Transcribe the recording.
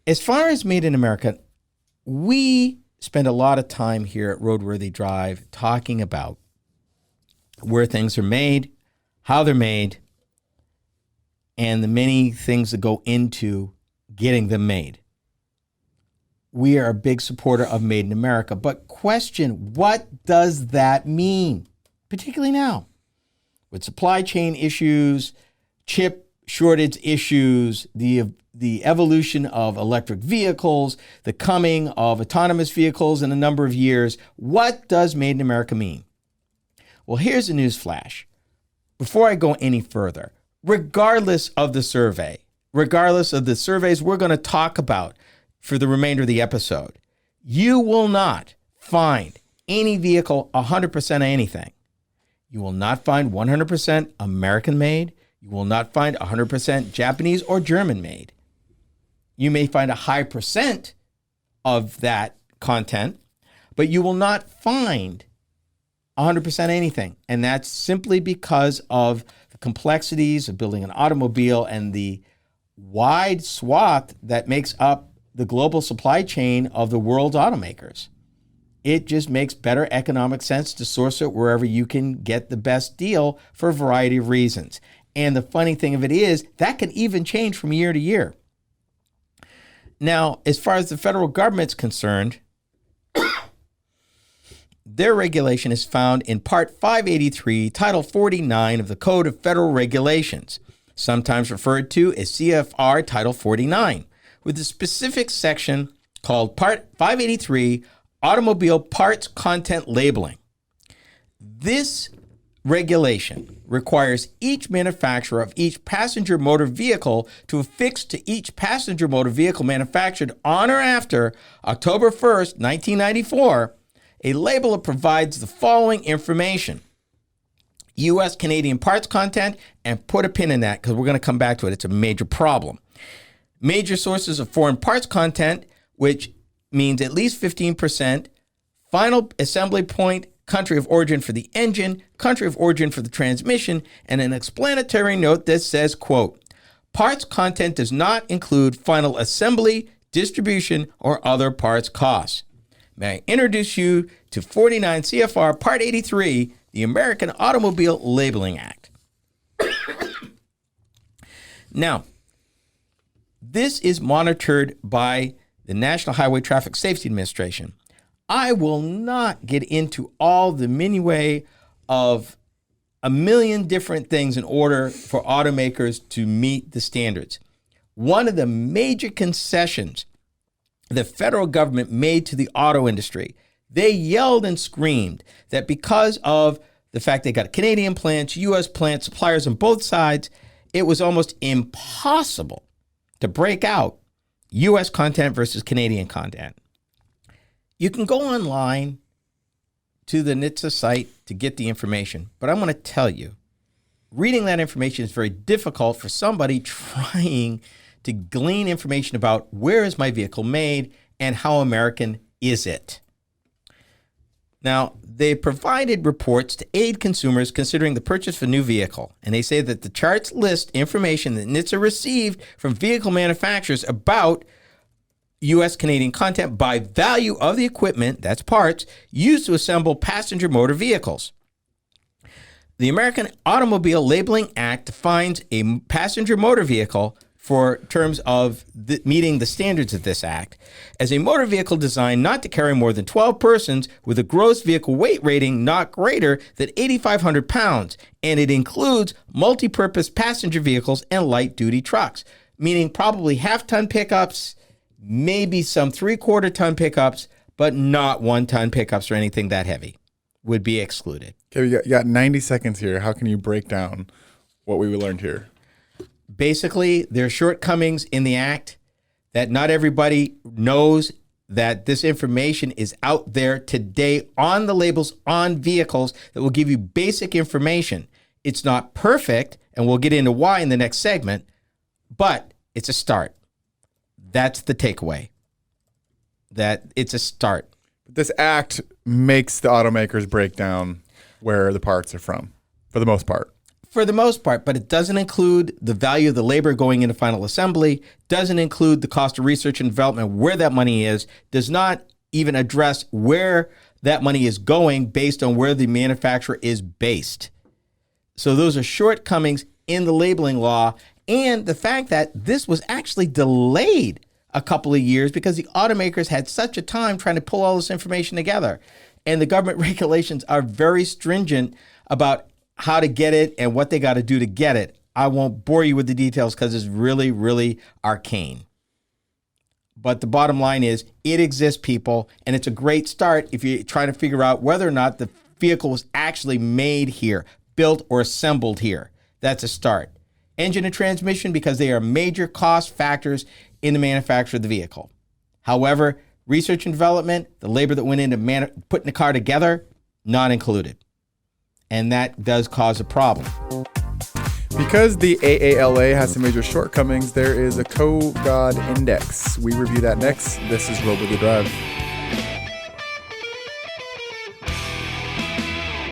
As far as Made in America, we spend a lot of time here at Roadworthy Drive talking about where things are made, how they're made, and the many things that go into getting them made. We are a big supporter of Made in America, but question, what does that mean? Particularly now, with supply chain issues, chip shortage issues, the evolution of electric vehicles, the coming of autonomous vehicles in a number of years. What does Made in America mean? Well, here's a news flash. Before I go any further, regardless of the surveys we're going to talk about for the remainder of the episode, you will not find any vehicle 100% of anything. You will not find 100% American made. You will not find 100% Japanese or German made. You may find a high percent of that content, but you will not find 100% anything. And that's simply because of the complexities of building an automobile and the wide swath that makes up the global supply chain of the world's automakers. It just makes better economic sense to source it wherever you can get the best deal for a variety of reasons. And the funny thing of it is that can even change from year to year. Now, as far as the federal government's concerned, their regulation is found in Part 583, Title 49 of the Code of Federal Regulations, sometimes referred to as CFR Title 49, with a specific section called Part 583, Automobile Parts Content Labeling. This regulation requires each manufacturer of each passenger motor vehicle to affix to each passenger motor vehicle manufactured on or after October 1st, 1994, a label that provides the following information: U.S. Canadian parts content, and put a pin in that because we're going to come back to it. It's a major problem. Major sources of foreign parts content, which means at least 15%, final assembly point, country of origin for the engine, country of origin for the transmission, and an explanatory note that says, quote, parts content does not include final assembly, distribution, or other parts costs. May I introduce you to 49 CFR Part 83, the American Automobile Labeling Act. Now, this is monitored by the National Highway Traffic Safety Administration. I will not get into all the minutiae of a million different things in order for automakers to meet the standards. One of the major concessions the federal government made to the auto industry, they yelled and screamed that because of the fact they got Canadian plants, U.S. plants, suppliers on both sides, it was almost impossible to break out U.S. content versus Canadian content. You can go online to the NHTSA site to get the information, but I'm going to tell you, reading that information is very difficult for somebody trying to glean information about where is my vehicle made and how American is it. Now, they provided reports to aid consumers considering the purchase of a new vehicle, and they say that the charts list information that NHTSA received from vehicle manufacturers about U.S. Canadian content by value of the equipment, that's parts, used to assemble passenger motor vehicles. The American Automobile Labeling Act defines a passenger motor vehicle for terms of meeting the standards of this act as a motor vehicle designed not to carry more than 12 persons with a gross vehicle weight rating not greater than 8,500 pounds, and it includes multi-purpose passenger vehicles and light-duty trucks, meaning probably half-ton pickups, maybe some three-quarter-ton pickups, but not one-ton pickups or anything that heavy would be excluded. Okay, you got 90 seconds here. How can you break down what we learned here? Basically, there are shortcomings in the act that not everybody knows that this information is out there today on the labels on vehicles that will give you basic information. It's not perfect, and we'll get into why in the next segment, but it's a start. That's the takeaway, that it's a start. This act makes the automakers break down where the parts are from, for the most part. for the most part, but it doesn't include the value of the labor going into final assembly, doesn't include the cost of research and development, where that money is, does not even address where that money is going based on where the manufacturer is based. So those are shortcomings in the labeling law, and the fact that this was actually delayed a couple of years because the automakers had such a time trying to pull all this information together. And the government regulations are very stringent about how to get it and what they got to do to get it. I won't bore you with the details because it's really, really arcane. But the bottom line is it exists, people, and it's a great start if you're trying to figure out whether or not the vehicle was actually made here, built or assembled here. That's a start. Engine and transmission, because they are major cost factors in the manufacture of the vehicle. However, research and development, the labor that went into putting the car together, not included. And that does cause a problem. Because the AALA has some major shortcomings, there is a CoGod index. We review that next. This is Robo the Drive.